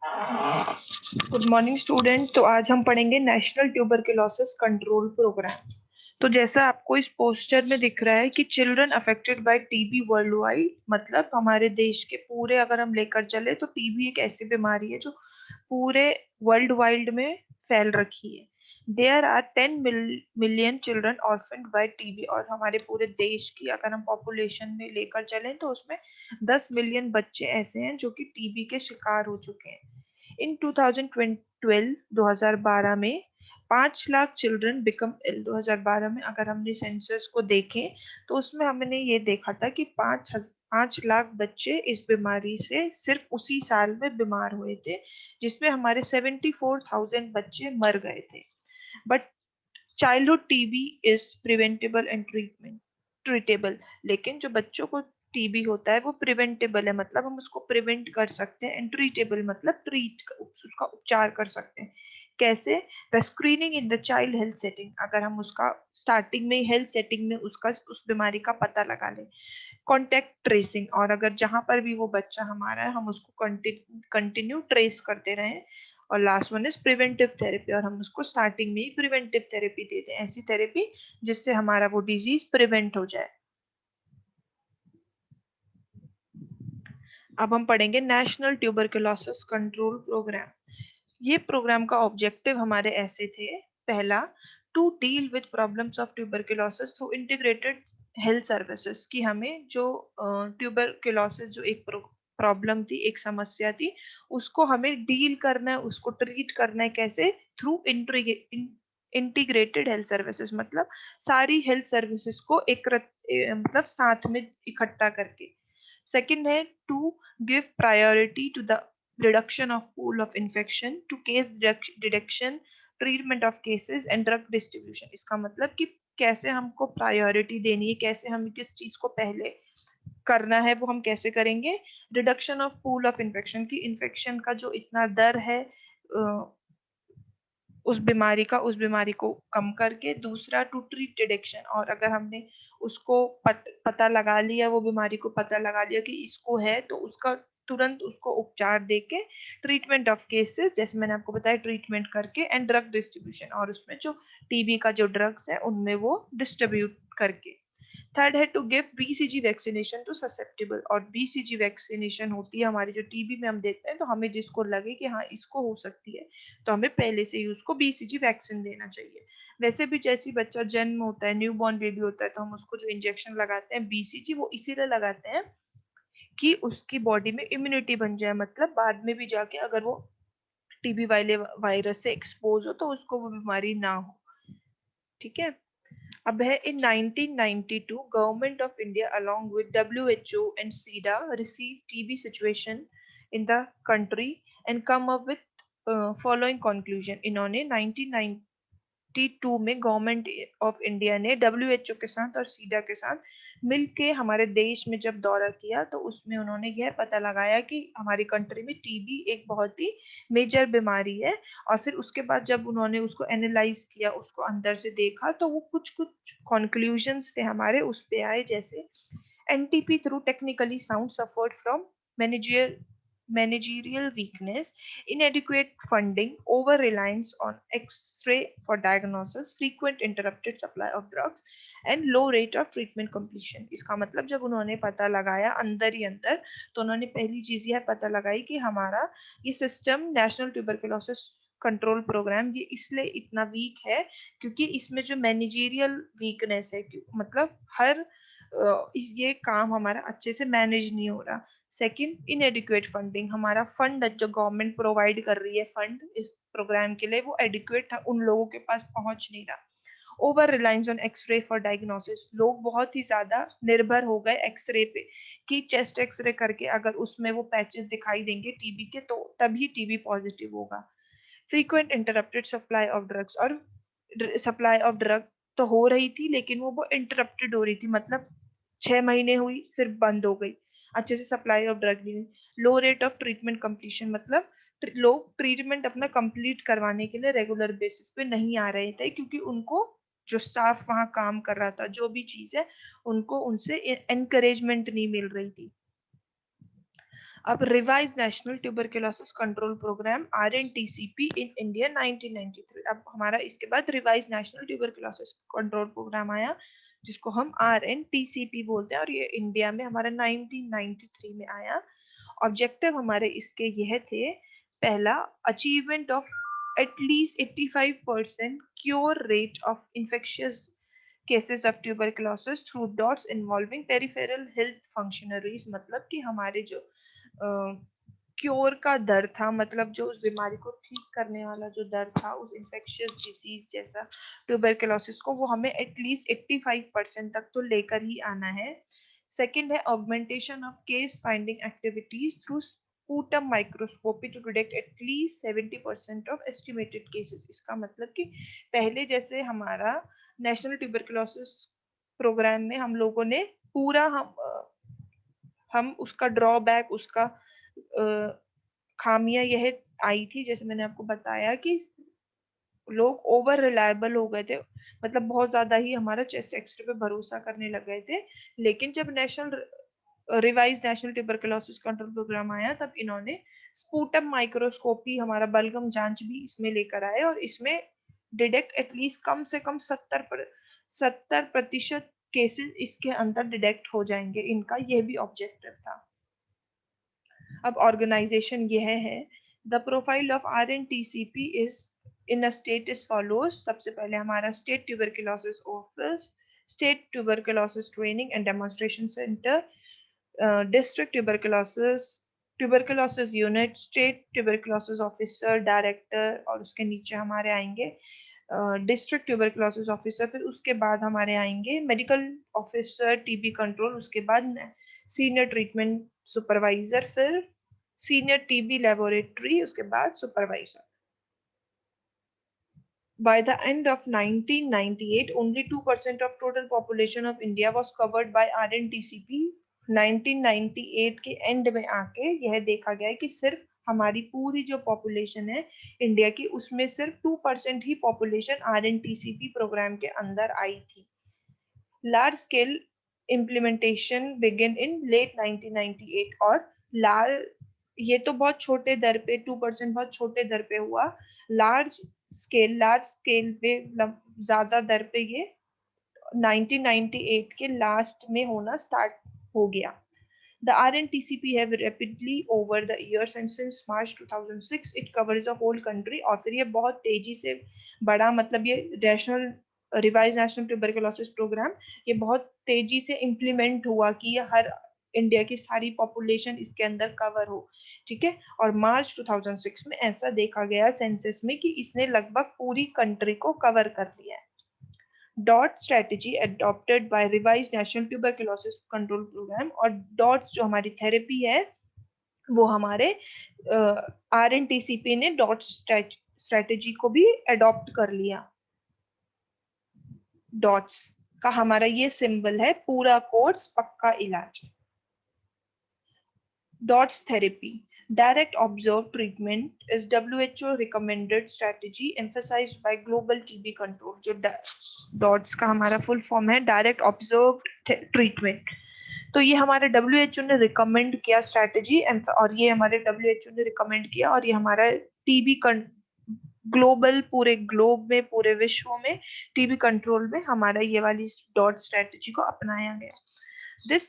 Good morning student. तो आज हम पढ़ेंगे नेशनल ट्यूबरकुलोसिस कंट्रोल प्रोग्राम। तो जैसा आपको इस पोस्टर में दिख रहा है कि children affected by TB world wide, मतलब हमारे देश के पूरे अगर हम लेकर चले तो टीबी एक ऐसी बीमारी है जो पूरे वर्ल्ड वाइड में फैल रखी है। There are 10 million children orphaned by TB, और हमारे पूरे देश की अगर हम पॉपुलेशन में लेकर चलें तो उसमें 10 मिलियन बच्चे ऐसे हैं जो कि टीबी के शिकार हो चुके हैं। इन 2012 2012 में 5 लाख चिल्ड्रन बिकम इल। 2012 में अगर हमने सेंसस को देखें तो उसमें हमने ये देखा था कि 5 लाख बच्चे इस बीमारी से सिर्फ उसी साल में बीमार हुए थे, जिसमें हमारे 74,000 बच्चे मर गए थे। But childhood TB is preventable and treatable. लेकिन जो बच्चों को टीबी होता है वो प्रिवेंटेबल है, मतलब हम उसको प्रिवेंट कर सकते हैं, एंड ट्रीटेबल मतलब उसका उपचार कर सकते हैं। कैसे? The screening in the child health setting, अगर हम उसका स्टार्टिंग में हेल्थ सेटिंग में उसका उस बीमारी का पता लगा लें। कॉन्टेक्ट ट्रेसिंग, और अगर जहां पर भी वो बच्चा हमारा है हम उसको कंटिन्यू ट्रेस करते रहें। और last one is preventive therapy, और हम उसको स्टार्टिंग में ही प्रिवेंटिव थेरेपी देते हैं, ऐसी थेरेपी जिससे हमारा वो डिजीज प्रिवेंट हो जाए। अब हम पढ़ेंगे नेशनल ट्यूबरकुलोसिस कंट्रोल प्रोग्राम। ये प्रोग्राम का ऑब्जेक्टिव हमारे ऐसे थे। पहला, to deal with problems of tuberculosis through integrated health services, कि हमें जो ट्यूबरकुलोसिस जो एक प्रॉब्लम थी, एक समस्या थी, उसको हमें डील करना है, उसको ट्रीट करना है। कैसे? थ्रू इंटीग्रेटेड हेल्थ सर्विसेज, मतलब सारी हेल्थ सर्विसेज को एक मतलब साथ में इकट्ठा करके। सेकंड है to give priority to the reduction of pool of infection to case detection, treatment of cases and drug distribution। इसका मतलब कि कैसे हमको प्रायोरिटी देनी है, कैसे हम किस चीज को पहले करना है वो हम कैसे करेंगे। Reduction of pool of infection, की इन्फेक्शन का जो इतना दर है उस बीमारी को कम करके। दूसरा, टू ट्रीट डिटेक्शन, और अगर हमने उसको पता लगा लिया, वो बीमारी को पता लगा लिया कि इसको है, तो उसका तुरंत उसको उपचार देके। ट्रीटमेंट ऑफ केसेस, जैसे मैंने आपको बताया, ट्रीटमेंट करके। एंड ड्रग डिस्ट्रीब्यूशन, और उसमें जो टीबी का जो ड्रग्स है उनमें वो डिस्ट्रीब्यूट करके। थर्ड है to give BCG vaccination to susceptible, और बीसीजी वैक्सीनेशन होती है हमारी जो टीबी में हम देते हैं, तो हमें जिसको लगे कि हाँ इसको हो सकती है तो हमें पहले से ही उसको बीसीजी वैक्सीन देना चाहिए। वैसे भी जैसे बच्चा जन्म होता है, न्यू बॉर्न बेबी होता है, तो हम उसको जो इंजेक्शन लगाते हैं बीसीजी, वो इसीलिए लगाते हैं कि उसकी बॉडी में इम्यूनिटी बन जाए, मतलब बाद में भी जाके अगर वो टीबी वाले वायरस से एक्सपोज हो तो उसको वो बीमारी ना हो। ठीक है। अब है, in 1992 government of India along with WHO and SIDA received TB situation in the country and come up with following conclusion। इन्होंने 1992 में गवर्नमेंट ऑफ इंडिया ने डब्ल्यूएचओ के साथ और सीडा के साथ मिलके हमारे देश में जब दौरा किया, तो उसमें उन्होंने यह पता लगाया कि हमारी कंट्री में टीबी एक बहुत ही मेजर बीमारी है। और फिर उसके बाद जब उन्होंने उसको एनालाइज किया, उसको अंदर से देखा, तो वो कुछ कुछ कंक्लूजन्स थे हमारे उस पे आए, जैसे NTP through technically sound suffered from managerial managerial weakness, inadequate funding, over reliance on X-ray for diagnosis, frequent interrupted supply of drugs, and low rate of treatment completion। इसका मतलब जब उन्होंने पता लगाया अंदर ही अंदर, तो उन्होंने पहली चीज यह पता लगाई कि हमारा ये system national tuberculosis control programme ये इसलिए इतना वीक है क्योंकि इसमें जो मैनेजरियल वीकनेस है, मतलब हर ये काम हमारा अच्छे से मैनेज नहीं हो रहा। सेकंड, इनएडिक्वेट फंडिंग, हमारा फंड जो गवर्नमेंट प्रोवाइड कर रही है फंड इस प्रोग्राम के लिए, वो एडिक्वेट उन लोगों के पास पहुंच नहीं रहा। Over reliance on x ray for diagnosis, लोग बहुत ही ज्यादा निर्भर हो गए एक्सरे पे, कि चेस्ट एक्सरे करके अगर उसमें वो पैचेस दिखाई देंगे टीबी के तो तभी टीबी पॉजिटिव होगा। Frequent interrupted supply of drugs, और सप्लाई ऑफ ड्रग तो हो रही थी लेकिन वो इंटरप्टेड हो रही थी, मतलब 6 महीने हुई फिर बंद हो गई, अच्छे से सप्लाई ऑफ ड्रग नहीं। लो रेट ऑफ ट्रीटमेंट कंप्लीशन, मतलब लोग ट्रीटमेंट अपना कंप्लीट करवाने के लिए रेगुलर बेसिस पे नहीं आ रहे थे, क्योंकि उनको जो स्टाफ वहां काम कर रहा था, जो भी चीज है, उनको उनसे एनकरेजमेंट नहीं मिल रही थी। अब revise national tuberculosis control programme RNTCP in India 1993। अब हमारा इसके बाद revise national tuberculosis control programme आया जिसको हम RNTCP बोलते हैं और ये इंडिया में हमारा 1993 में आया। ऑब्जेक्टिव हमारे इसके यह थे, पहला, achievement of at least 85% cure rate of infectious cases of tuberculosis through dots involving peripheral health functionaries। मतलब कि हमारे जो क्योर का दर था, मतलब जो उस बीमारी को ठीक करने वाला जो दर था उस इन्फेक्शियस डिसीज जैसा ट्यूबरकुलोसिस को, वो हमें एटलीस्ट 85% तक तो लेकर ही आना है। सेकंड है augmentation of case finding activities through sputum microscopy to detect at least 70% of estimated cases। इसका मतलब कि पहले जैसे हमारा नेशनल ट्यूबरकुलोसिस प्रोग्राम में हम लोगों ने पूरा हम उसका ड्रॉबैक, उसका खामियां यह आई थी, जैसे मैंने आपको बताया कि लोग ओवर रिलायबल हो गए थे, मतलब बहुत ज्यादा ही हमारा चेस्ट एक्सरे पे भरोसा करने लग गए थे। लेकिन जब revise national tuberculosis control programme आया तब इन्होंने स्पूटम माइक्रोस्कोपी, हमारा बलगम जांच भी इसमें लेकर आए और इसमें डिटेक्ट एटलीस्ट कम से कम 70% केसेस इसके अंदर डिटेक्ट हो जाएंगे, इनका यह भी ऑब्जेक्टिव था। अब ऑर्गेनाइजेशन यह है, the profile of RNTCP is in a state is follows. सबसे पहले हमारा state tuberculosis office, state tuberculosis training and demonstration centre, district tuberculosis unit, state tuberculosis officer, director, और उसके नीचे हमारे आएंगे डिस्ट्रिक्ट ट्यूबरकुलोसिस ऑफिसर, फिर उसके बाद हमारे आएंगे मेडिकल ऑफिसर टीबी कंट्रोल, उसके बाद सीनियर ट्रीटमेंट सुपरवाइजर, फिर सीनियर टीबी लेबोरेटरी, उसके बाद supervisor. By the end of 1998, only 2% of total population of India was covered by RNTCP। 1998 के एंड में आके यह देखा गया है कि सिर्फ हमारी पूरी जो पॉपुलेशन है इंडिया की, उसमें सिर्फ 2% ही पॉपुलेशन RNTCP प्रोग्राम के अंदर आई थी। Large scale implementation begin in late 1998 और लाल, ये तो बहुत छोटे दर पे 2% बहुत छोटे दर पे हुआ, लार्ज स्केल पे ज्यादा दर पे ये 1998 के लास्ट में होना स्टार्ट हो गया। The RNTCP have rapidly over the years and since March 2006 it covers the whole country। और फिर ये बहुत तेजी से बढ़ा, मतलब ये national revise national tuberculosis programme ये बहुत तेजी से इम्प्लीमेंट हुआ कि ये हर इंडिया की सारी पॉपुलेशन इसके अंदर कवर हो, ठीक है। और मार्च 2006 में ऐसा देखा गया सेंसस में कि इसने लगभग पूरी कंट्री को कवर कर लिया है। Dot strategy adopted by revise national tuberculosis control programme, और डॉट्स जो हमारी थेरेपी है वो हमारे RNTCP ने डॉट स्ट्रेटेजी को भी अडॉप्ट कर लिया। डॉट्स का हमारा ये सिंबल है, पूरा कोर्स पक्का इलाज। Dots therapy direct observed treatment is WHO recommended strategy emphasized by global TB control। जो डॉट्स का हमारा फुल फॉर्म है डायरेक्ट ऑब्जर्व्ड ट्रीटमेंट, तो ये हमारे WHO ने रिकमेंड किया स्ट्रेटेजी, और ये हमारे WHO ने रिकमेंड किया और ये हमारा टीबी ग्लोबल, पूरे ग्लोब में, पूरे विश्व में टीबी कंट्रोल में हमारा ये वाली डॉट स्ट्रेटेजी को अपनाया गया। This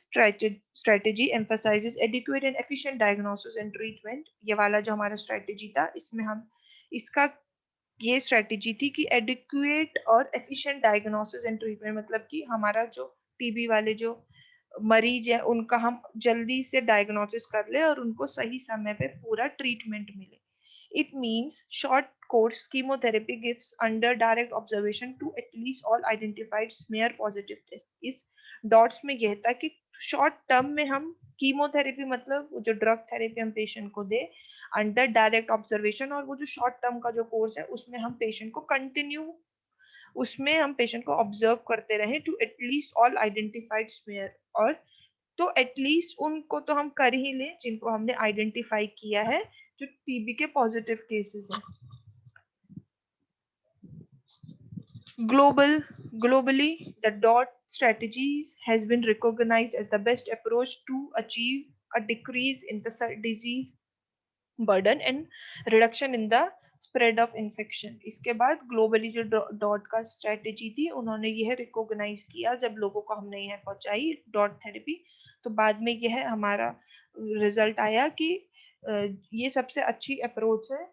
strategy emphasizes adequate and efficient diagnosis and treatment। ये वाला जो हमारा स्ट्रेटेजी था इसमें हम इसका ये स्ट्रेटेजी थी कि एडिक्वेट और एफिशिएंट डायग्नोसिस एंड ट्रीटमेंट, मतलब कि हमारा जो टीबी वाले जो मरीज है उनका हम जल्दी से डायग्नोसिस कर ले और उनको सही समय पे पूरा ट्रीटमेंट मिले। It means short course chemotherapy gives under direct observation to at least all identified smear positive test। इस डॉट्स में यह था कि शॉर्ट टर्म में हम कीमोथेरेपी, मतलब जो ड्रग थेरेपी हम पेशेंट को दे अंडर डायरेक्ट ऑब्जर्वेशन, और वो जो शॉर्ट टर्म का जो कोर्स है उसमें हम पेशेंट को कंटिन्यू, उसमें हम पेशेंट को ऑब्जर्व करते रहे to at least all identified smear. और तो एटलीस्ट उनको तो हम कर ही लें जिनको हमने आइडेंटिफाई किया है जो टीबी के पॉजिटिव केसेस हैं। Globally, the DOT strategies has been recognized as the best approach to achieve a decrease in the disease burden and reduction in the spread of infection. इसके बाद ग्लोबली जो dot का strategy थी, उन्होंने यह recognise किया जब लोगों को हमने यह पहुंचाई डॉट थेरेपी, तो बाद में यह हमारा रिजल्ट आया कि ये सबसे अच्छी अप्रोच है,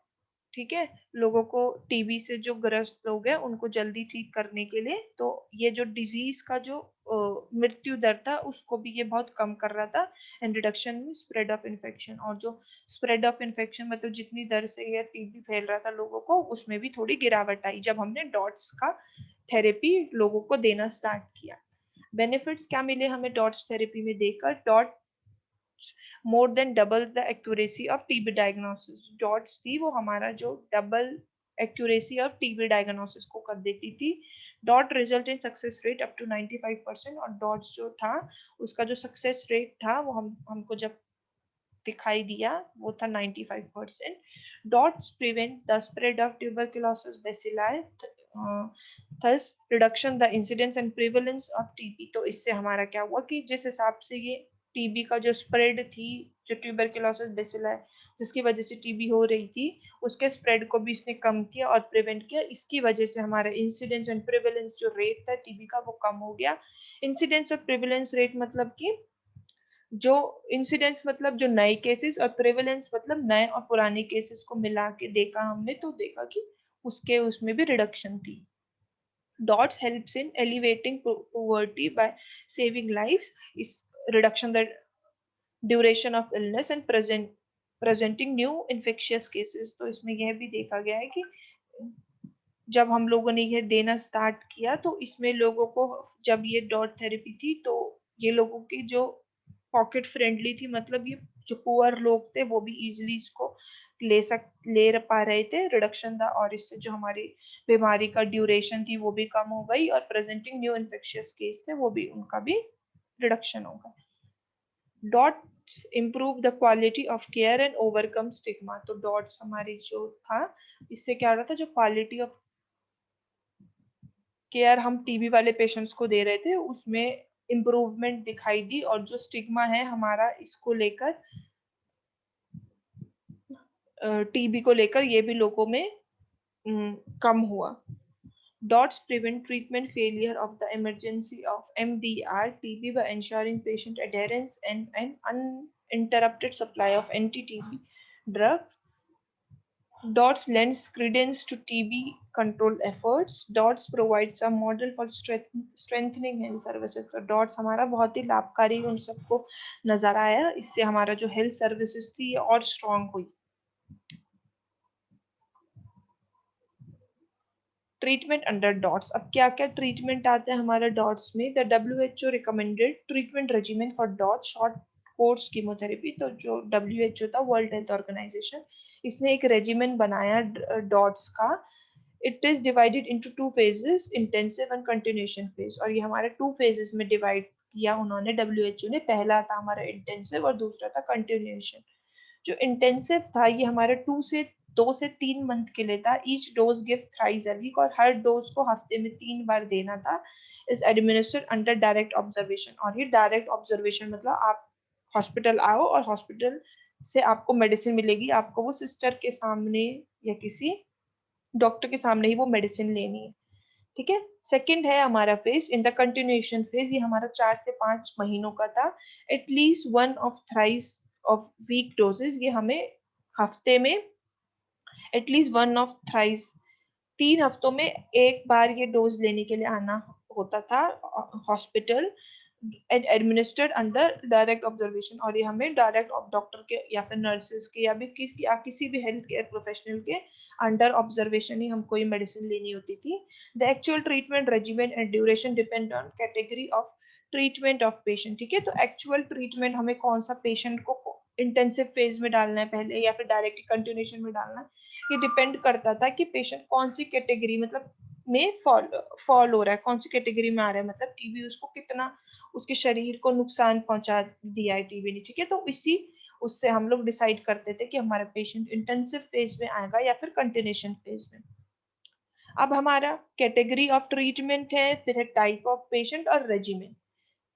ठीक है, लोगों को टीबी से जो ग्रस्त लोग हैं उनको जल्दी ठीक करने के लिए। तो ये जो डिजीज का जो मृत्यु दर था उसको भी ये बहुत कम कर रहा था, एंड रिडक्शन में स्प्रेड ऑफ इन्फेक्शन, और जो स्प्रेड ऑफ इन्फेक्शन मतलब जितनी दर से ये टीबी फैल रहा था लोगों को, उसमें भी थोड़ी गिरावट आई जब हमने डॉट्स का थेरेपी लोगों को देना स्टार्ट किया। बेनिफिट्स क्या मिले हमें डॉट्स थेरेपी में देकर? Dot more than double the accuracy of TB diagnosis. Dots थी वो हमारा जो double accuracy of TB diagnosis को कर देती थी। Dot result in success rate up to 95%, और डॉट्स जो था उसका जो सक्सेस रेट था वो हमको जब दिखाई दिया वो था 95%। Dots prevent the spread of tuberculosis bacilli, thus reduction the incidence and prevalence of TB। तो इससे हमारा क्या हुआ कि जिस हिसाब से ये टीबी का जो स्प्रेड थी, जो ट्यूबरकुलोसिस बेसिलाई जिसकी वजह से टीबी हो रही थी, उसके स्प्रेड को भी इसने कम किया और प्रिवेंट किया। इसकी वजह से हमारा इंसिडेंस एंड प्रिवेलेंस जो रेट था टीबी का वो कम हो गया। इंसिडेंस और प्रिवेलेंस रेट मतलब कि जो इंसिडेंस मतलब जो नए केसेस, और प्रिवेलेंस मतलब नए और पुराने केसेस को मिला के देखा हमने, तो देखा कि उसके उसमें भी रिडक्शन थी। DOTS helps in elevating poverty by saving lives, is reduction the duration of illness and presenting new infectious cases। तो इसमें यह भी देखा गया है कि जब हम लोगों ने यह देना स्टार्ट किया तो इसमें लोगों को, जब ये डॉट थेरेपी थी तो ये लोगों की जो पॉकेट फ्रेंडली थी, मतलब ये जो पुअर लोग थे वो भी इजीली इसको ले पा रहे थे, रिडक्शन था, और इससे जो हमारी बीमारी का ड्यूरेशन थी वो भी कम हो गई, और प्रेजेंटिंग न्यू इन्फेक्शियस केस थे वो भी उनका भी रिडक्शन होगा। Dots improve the quality of care and overcome stigma. तो डॉट्स हमारी जो था इससे क्या हो रहा था, जो क्वालिटी ऑफ केयर हम टीबी वाले पेशेंट्स को दे रहे थे उसमें इम्प्रूवमेंट दिखाई दी, और जो स्टिग्मा है हमारा इसको लेकर, टीबी को लेकर, ये भी लोगों में कम हुआ। Dots prevent treatment failure of the emergency of MDR TB by ensuring patient adherence and an uninterrupted supply of anti-TB drug। DOTS lends credence to TB control efforts। DOTS provides a model for strengthening health services। तो DOTS हमारा बहुत ही लाभकारी उन सबको नजर आया, इससे हमारा जो हेल्थ सर्विसेज थी और स्ट्रॉन्ग हुई। ट्रीटमेंट अंडर डॉट्स, अब क्या क्या ट्रीटमेंट आते हैं हमारे डॉट्स में? The WHO recommended treatment regiment for dots short course chemotherapy. तो जो WHO था, वर्ल्ड हेल्थ ऑर्गेनाइजेशन, इसने एक रेजिमेंट बनाया डॉट्स का। It is divided into 2 phases, intensive and continuation phase, और ये हमारे 2 phases में डिवाइड किया उन्होंने WHO ने। पहला था हमारा इंटेंसिव और दूसरा था कंटिन्यूएशन। जो इंटेंसिव था ये हमारे 2 से 3 मंथ के लिए था। Each dose give thrice a week, और हर डोज को हफ्ते में 3 बार देना था। Is administered under direct observation, और ये डायरेक्ट ऑब्जर्वेशन मतलब आप हॉस्पिटल आओ और हॉस्पिटल से आपको मेडिसिन मिलेगी, आपको वो सिस्टर के सामने या किसी डॉक्टर के सामने ही वो मेडिसिन लेनी है, ठीक है। सेकंड है हमारा phase in the continuation phase, ये हमारा 4 से 5 महीनों का था। At least one of thrice of week doses, ये हमें हफ्ते में एटलीस्ट वन ऑफ थ्राइस 3 हफ्तों में एक बार ये डोज लेने के लिए आना होता था hospital, administered under direct observation, और ये हमें डायरेक्ट डॉक्टर के या फिर नर्सेस के या किसी भी हेल्थ केयर प्रोफेशनल के अंडर ऑब्जर्वेशन ही हमको ये मेडिसिन लेनी होती थी। The actual treatment regiment and duration depend on category of treatment of patient, ठीक है। तो एक्चुअल ट्रीटमेंट हमें कौन सा पेशेंट को इंटेंसिव फेज में डालना है पहले या फिर डायरेक्ट कंटिन्यूएशन में डालना है, ये डिपेंड करता था कि पेशेंट कौन सी कैटेगरी मतलब में फॉल हो रहा है, कौन सी कैटेगरी में आ रहा है, मतलब टीबी उसको कितना, उसके शरीर को नुकसान पहुंचा दिया है टीबी ने, ठीक है। तो इसी उससे हम लोग डिसाइड करते थे कि हमारा पेशेंट इंटेंसिव फेज में आएगा या फिर कंटिन्यूएशन फेज में। अब हमारा कैटेगरी ऑफ ट्रीटमेंट है, फिर है टाइप ऑफ पेशेंट और रेजिमेंट।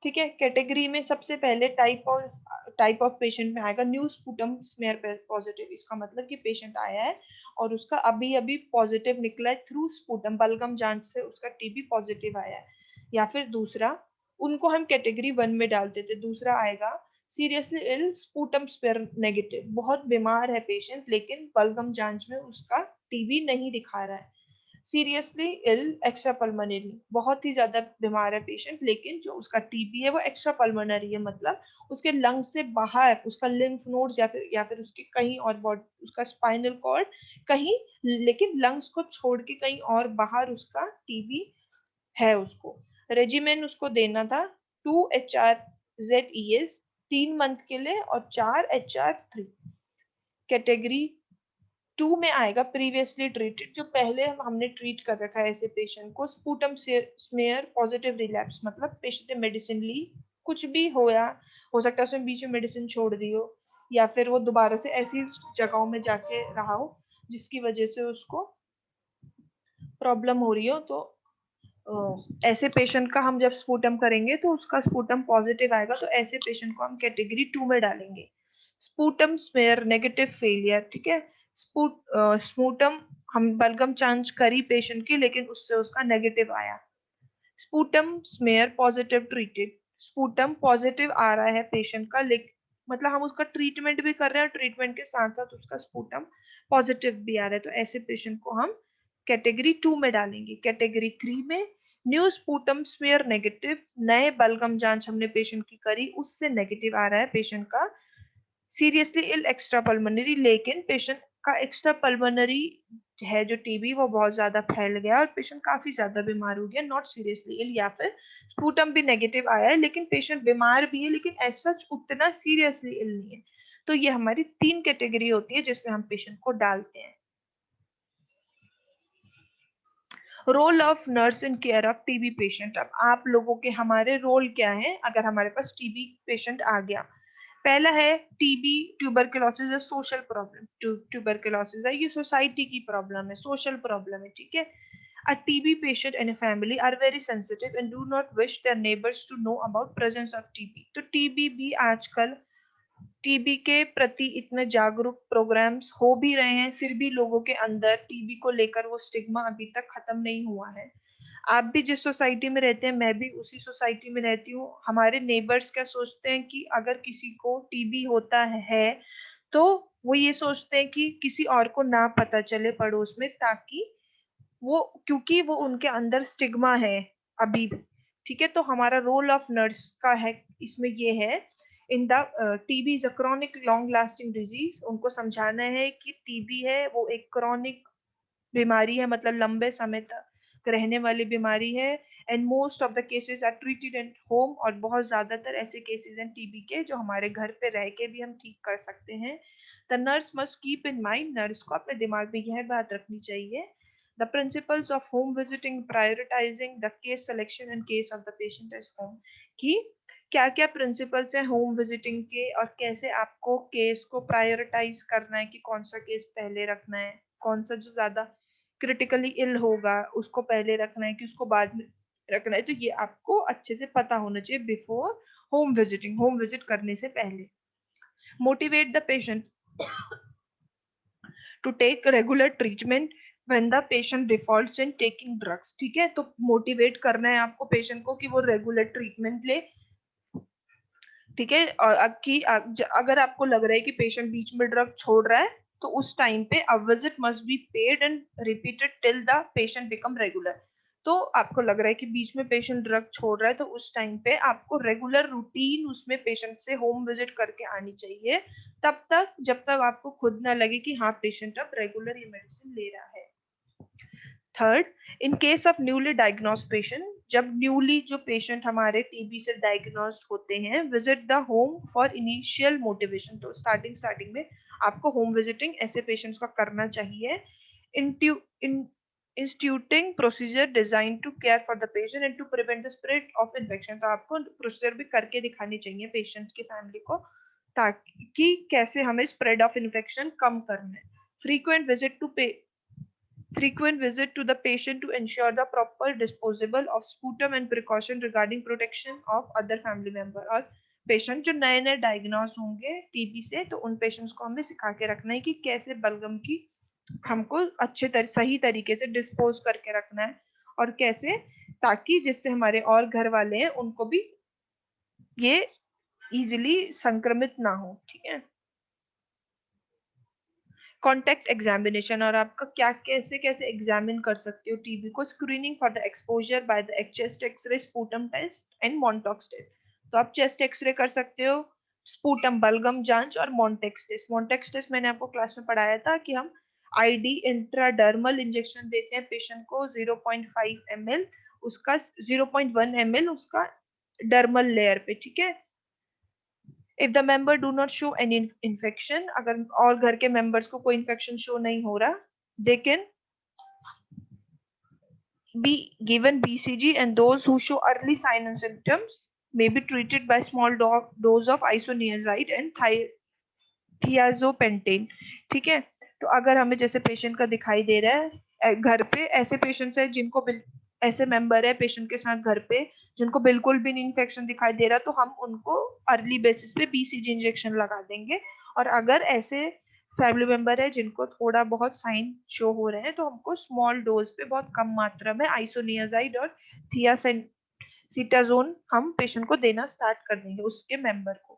ठीक है। कैटेगरी में सबसे पहले टाइप ऑफ पेशेंट में आएगा न्यू स्पुटम स्मेयर पॉजिटिव। इसका मतलब कि पेशेंट आया है और उसका अभी अभी पॉजिटिव निकला है थ्रू स्पुटम, बलगम जांच से उसका टीबी पॉजिटिव आया है। या फिर दूसरा, उनको हम कैटेगरी 1 में डालते थे। दूसरा आएगा seriously ill sputum smear negative, बहुत बीमार है पेशेंट लेकिन बलगम जांच में उसका टीबी नहीं दिखा रहा है। सीरियसली इल एक्स्ट्रा पल्मोनरी, बहुत ही ज्यादा बीमार है पेशेंट लेकिन जो उसका टीबी है वो एक्स्ट्रा पल्मोनरी है, मतलब उसके लंग से बाहर उसका लिम्फ नोड्स या फिर उसके कहीं और बॉडी, उसका स्पाइनल कॉर्ड कहीं, लेकिन लंग्स को छोड़ के कहीं और बाहर उसका टीबी है। उसको रेजिमेन उसको देना था 2 HRZES 3 मंथ के लिए और 4 HR3। कैटेगरी 2 में आएगा प्रीवियसली ट्रीटेड, जो पहले हमने ट्रीट कर रखा है ऐसे पेशेंट को। स्पुटम स्मेयर पॉजिटिव रिलैप्स, मतलब पेशेंट ने मेडिसिन ली, कुछ भी होया, हो सकता है उसने बीच में मेडिसिन छोड़ दी हो या फिर वो दोबारा से ऐसी जगहों में जाके रहा हो जिसकी वजह से उसको प्रॉब्लम हो रही हो। तो ऐसे पेशेंट का हम जब स्पुटम करेंगे तो उसका स्पुटम पॉजिटिव आएगा, तो ऐसे पेशेंट को हम कैटेगरी 2 में डालेंगे। स्पुटम स्मेयर नेगेटिव फेलियर, ठीक है। स्पुटम हम बलगम जांच करी पेशेंट की लेकिन उससे उसका नेगेटिव आया। Sputum smear positive treated, sputum positive आ रहा है पेशेंट का, लेकिन मतलब हम उसका ट्रीटमेंट भी कर रहे हैं और ट्रीटमेंट के साथ साथ उसका स्पुटम पॉजिटिव भी आ रहा है, तो ऐसे पेशेंट को हम कैटेगरी 2 में डालेंगे। कैटेगरी 3 में न्यू स्पुटम स्मेयर नेगेटिव, नए बलगम जांच हमने पेशेंट की करी उससे नेगेटिव आ रहा है पेशेंट का। सीरियसली इल एक्स्ट्रा पल्मोनरी, लेकिन पेशेंट का एक्स्ट्रा पल्मोनरी है जो टीबी वो बहुत ज्यादा फैल गया और पेशेंट काफी ज्यादा बीमार हो गया, नॉट सीरियसली इल। या फिर स्पुटम भी नेगेटिव आया है लेकिन पेशेंट बीमार भी है लेकिन ऐसा उतना सीरियसली इल नहीं है। तो ये हमारी 3 कैटेगरी होती है जिसमें हम पेशेंट को डालते हैं। Role of nurse in care of TB patient. अब आप लोगों के हमारे रोल क्या है अगर हमारे पास टीबी पेशेंट आ गया। पहला है टीबी ट्यूबरकुलोसिस है सोशल प्रॉब्लम। ट्यूबरकुलोसिस है ये सोसाइटी की प्रॉब्लम है, सोशल प्रॉब्लम है, ठीक है। A TB patient and a family are very sensitive and do not wish their neighbors to know about presence of TB। तो टीबी भी आजकल, टीबी के प्रति इतने जागरूक प्रोग्राम्स हो भी रहे हैं फिर भी लोगों के अंदर टीबी को लेकर वो स्टिग्मा अभी तक खत्म नहीं हुआ है। आप भी जिस सोसाइटी में रहते हैं मैं भी उसी सोसाइटी में रहती हूँ। हमारे नेबर्स क्या सोचते हैं कि अगर किसी को टीबी होता है तो वो ये सोचते हैं कि किसी और को ना पता चले पड़ोस में, ताकि वो, क्योंकि वो उनके अंदर स्टिग्मा है अभी भी। ठीक है, तो हमारा रोल ऑफ नर्स का है इसमें ये है, in the TB is a chronic long lasting disease, उनको समझाना है कि टीबी है वो एक क्रॉनिक बीमारी है, मतलब लंबे समय तक रहने वाली बीमारी है। And most of the cases are treated at home, और बहुत ज्यादातर ऐसे केसेस हैं टीबी के जो हमारे घर पे रह के भी हम ठीक कर सकते हैं। The nurse must keep in mind, nurse को अपने दिमाग में यह बात रखनी चाहिए, the principles of home visiting, prioritizing the case selection in case of the patient at home, कि क्या क्या प्रिंसिपल्स हैं होम विजिटिंग के और कैसे आपको केस को प्रायोरिटाइज करना है कि कौन सा केस पहले रखना है, कौन सा जो ज्यादा क्रिटिकली इल होगा उसको पहले रखना है कि उसको बाद में रखना है। तो ये आपको अच्छे से पता होना चाहिए before home visiting, home visit करने से पहले। Motivate the patient to take regular treatment when the patient defaults in taking drugs. ठीक है, तो मोटिवेट करना है आपको पेशेंट को कि वो रेगुलर ट्रीटमेंट ले। ठीक है, और अगर आपको लग रहा है कि पेशेंट बीच में ड्रग छोड़ रहा है तो उस टाइम पे a visit must be paid and repeated till the patient become regular. तो आपको लग रहा है कि बीच में पेशेंट ड्रग छोड़ रहा है तो उस टाइम पे आपको रेगुलर रूटीन उसमें पेशेंट से होम विजिट करके आनी चाहिए, तब तक जब तक आपको खुद ना लगे कि हाँ पेशेंट अब रेगुलर ये मेडिसिन ले रहा है। Third, in case of newly diagnose patient, जब न्यूली जो पेशेंट हमारे टीबी से डायग्नोज होते हैं, visit the home for initial motivation. तो स्टार्टिंग में आपको होम विजिटिंग ऐसे पेशेंट्स का करना चाहिए। Instituting procedure design to care for the patient and to prevent the spread of infection. तो आपको प्रोसीजर भी करके दिखानी चाहिए पेशेंट की फैमिली को, ताकि कैसे हमें स्प्रेड ऑफ इन्फेक्शन कम करना है। Frequent visit to frequent visit to the patient to ensure the proper disposal of sputum and precaution regarding protection of other family member। और पेशेंट जो नए नए डायग्नोस होंगे टीबी से, तो उन पेशेंट्स को हमें सिखा के रखना है कि कैसे बलगम की हमको सही तरीके से डिस्पोज करके रखना है, और कैसे, ताकि जिससे हमारे और घर वाले हैं उनको भी ये इजीली संक्रमित ना हो। ठीक है। कॉन्टेक्ट एग्जामिनेशन, और आपका क्या कैसे कैसे एग्जामिन कर सकते हो टीबी को। Screening for the exposure by the chest x-ray, sputum test and Mantoux test. तो आप चेस्ट एक्सरे कर सकते हो, स्पूटम बलगम जांच, और मॉन्टेक्स टेस्ट। मॉन्टेक्स टेस्ट मैंने आपको क्लास में पढ़ाया था कि हम आईडी इंट्राडर्मल इंजेक्शन देते हैं पेशेंट को 0.5 ml, उसका 0.1 ml उसका डर्मल लेयर पे। ठीक है। If the member do not show any infection, अगर और घर के मेंबर्स को कोई इन्फेक्शन शो नहीं हो रहा, they can be given BCG, and those who show early sign and symptoms may be treated by small dose of isoniazid and thiazopentane। ठीक है। तो अगर हमें जैसे पेशेंट का दिखाई दे रहा है घर पे, ऐसे पेशेंट्स है जिनको ऐसे मेंबर है पेशेंट के साथ घर पे जिनको बिल्कुल भी नहीं इन्फेक्शन दिखाई दे रहा, तो हम उनको अर्ली बेसिस पे बीसीजी इंजेक्शन लगा देंगे। और अगर ऐसे फैमिली मेंबर है जिनको थोड़ा बहुत साइन शो हो रहे हैं, तो हमको स्मॉल डोज पे बहुत कम मात्रा में आइसोनियाजाइड और थियासेटाजोन हम पेशेंट को देना स्टार्ट कर देंगे उसके मेंबर को।